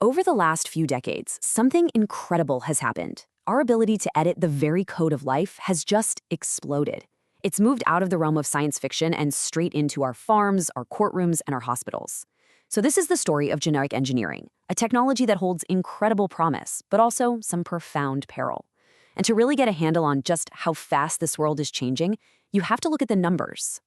Over the last few decades, something incredible has happened. Our ability to edit the very code of life has just exploded. It's moved out of the realm of science fiction and straight into our farms, our courtrooms, and our hospitals. So this is the story of genetic engineering, a technology that holds incredible promise, but also some profound peril. And to really get a handle on just how fast this world is changing, you have to look at the numbers.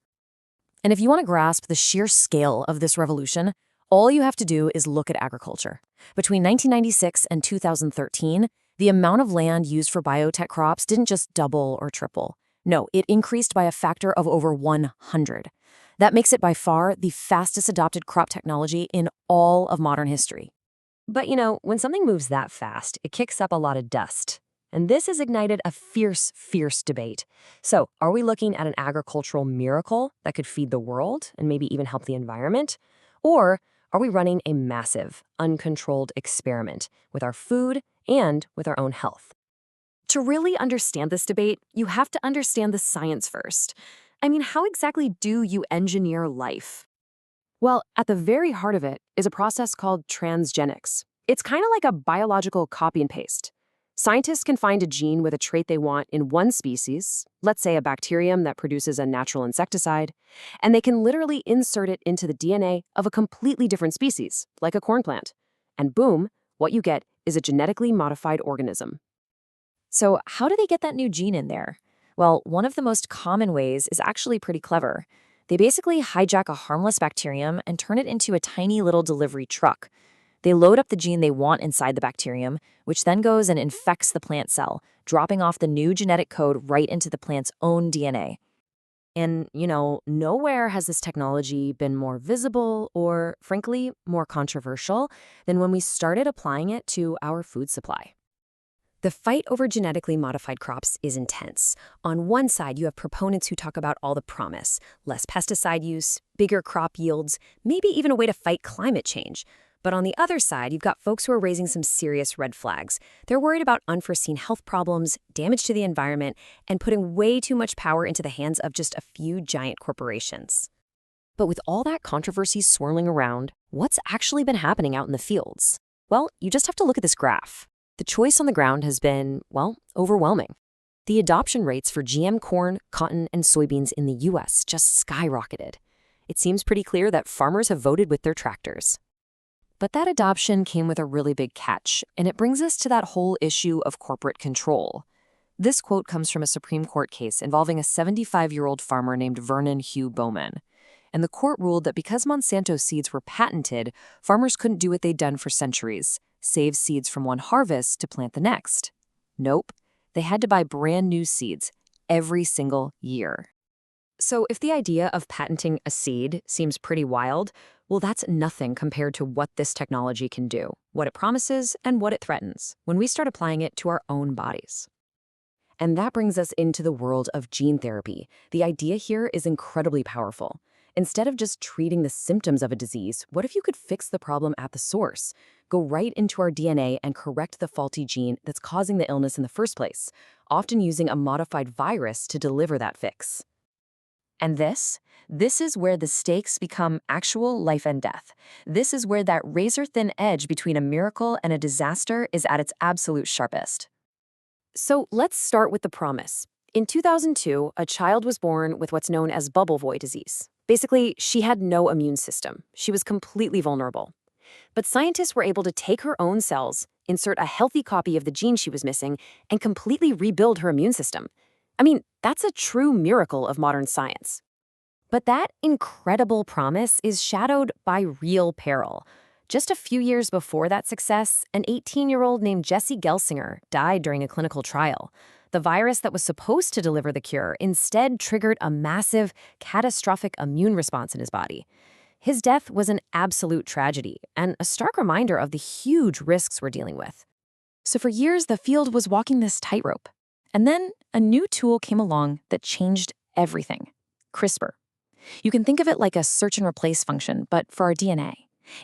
And if you want to grasp the sheer scale of this revolution, all you have to do is look at agriculture. Between 1996 and 2013, the amount of land used for biotech crops didn't just double or triple. No, it increased by a factor of over 100. That makes it by far the fastest adopted crop technology in all of modern history. But when something moves that fast, it kicks up a lot of dust. And this has ignited a fierce, fierce debate. So, are we looking at an agricultural miracle that could feed the world and maybe even help the environment? Or are we running a massive, uncontrolled experiment with our food and with our own health? To really understand this debate, you have to understand the science first. How exactly do you engineer life? Well, at the very heart of it is a process called transgenics. It's kind of like a biological copy and paste. Scientists can find a gene with a trait they want in one species, let's say a bacterium that produces a natural insecticide, and they can literally insert it into the DNA of a completely different species, like a corn plant. And boom, what you get is a genetically modified organism. So how do they get that new gene in there? Well, one of the most common ways is actually pretty clever. They basically hijack a harmless bacterium and turn it into a tiny little delivery truck. They load up the gene they want inside the bacterium, which then goes and infects the plant cell, dropping off the new genetic code right into the plant's own DNA. And, nowhere has this technology been more visible or, frankly, more controversial than when we started applying it to our food supply. The fight over genetically modified crops is intense. On one side, you have proponents who talk about all the promise, less pesticide use, bigger crop yields, maybe even a way to fight climate change. But on the other side, you've got folks who are raising some serious red flags. They're worried about unforeseen health problems, damage to the environment, and putting way too much power into the hands of just a few giant corporations. But with all that controversy swirling around, what's actually been happening out in the fields? Well, you just have to look at this graph. The choice on the ground has been, overwhelming. The adoption rates for GM corn, cotton, and soybeans in the U.S. just skyrocketed. It seems pretty clear that farmers have voted with their tractors. But that adoption came with a really big catch, and it brings us to that whole issue of corporate control. This quote comes from a Supreme Court case involving a 75-year-old farmer named Vernon Hugh Bowman. And the court ruled that because Monsanto seeds were patented, farmers couldn't do what they'd done for centuries, save seeds from one harvest to plant the next. Nope, they had to buy brand new seeds every single year. So if the idea of patenting a seed seems pretty wild, well, that's nothing compared to what this technology can do, what it promises, and what it threatens when we start applying it to our own bodies. And that brings us into the world of gene therapy. The idea here is incredibly powerful. Instead of just treating the symptoms of a disease, what if you could fix the problem at the source? Go right into our DNA and correct the faulty gene that's causing the illness in the first place, often using a modified virus to deliver that fix. And this is where the stakes become actual life and death. This is where that razor-thin edge between a miracle and a disaster is at its absolute sharpest. So let's start with the promise. In 2002, a child was born with what's known as bubble boy disease. Basically, she had no immune system. She was completely vulnerable. But scientists were able to take her own cells, insert a healthy copy of the gene she was missing, and completely rebuild her immune system. That's a true miracle of modern science. But that incredible promise is shadowed by real peril. Just a few years before that success, an 18-year-old named Jesse Gelsinger died during a clinical trial. The virus that was supposed to deliver the cure instead triggered a massive, catastrophic immune response in his body. His death was an absolute tragedy and a stark reminder of the huge risks we're dealing with. So for years, the field was walking this tightrope. And then a new tool came along that changed everything: CRISPR. You can think of it like a search and replace function, but for our DNA.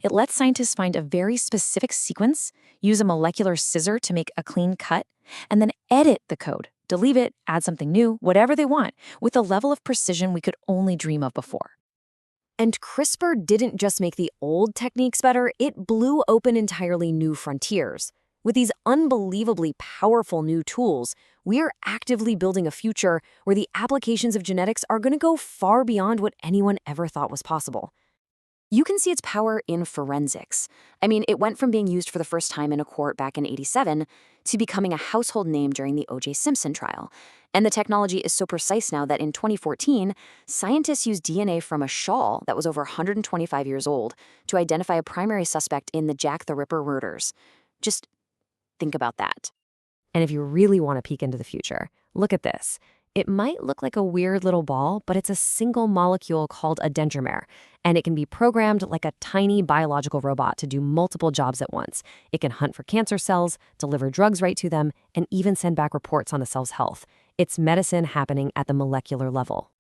It lets scientists find a very specific sequence, use a molecular scissor to make a clean cut, and then edit the code, delete it, add something new, whatever they want, with a level of precision we could only dream of before. And CRISPR didn't just make the old techniques better, it blew open entirely new frontiers. With these unbelievably powerful new tools, we're actively building a future where the applications of genetics are going to go far beyond what anyone ever thought was possible. You can see its power in forensics. I mean, it went from being used for the first time in a court back in '87 to becoming a household name during the O.J. Simpson trial. And the technology is so precise now that in 2014, scientists used DNA from a shawl that was over 125 years old to identify a primary suspect in the Jack the Ripper murders. Just think about that. And if you really want to peek into the future, look at this. It might look like a weird little ball, but it's a single molecule called a dendrimer, and it can be programmed like a tiny biological robot to do multiple jobs at once. It can hunt for cancer cells, deliver drugs right to them, and even send back reports on the cell's health. It's medicine happening at the molecular level.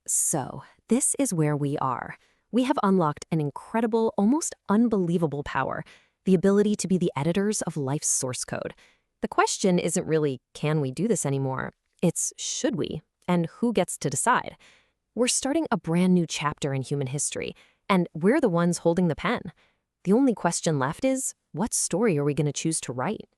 So, this is where we are. We have unlocked an incredible, almost unbelievable power, the ability to be the editors of life's source code. The question isn't really, can we do this anymore? It's, should we? And who gets to decide? We're starting a brand new chapter in human history, and we're the ones holding the pen. The only question left is, what story are we going to choose to write?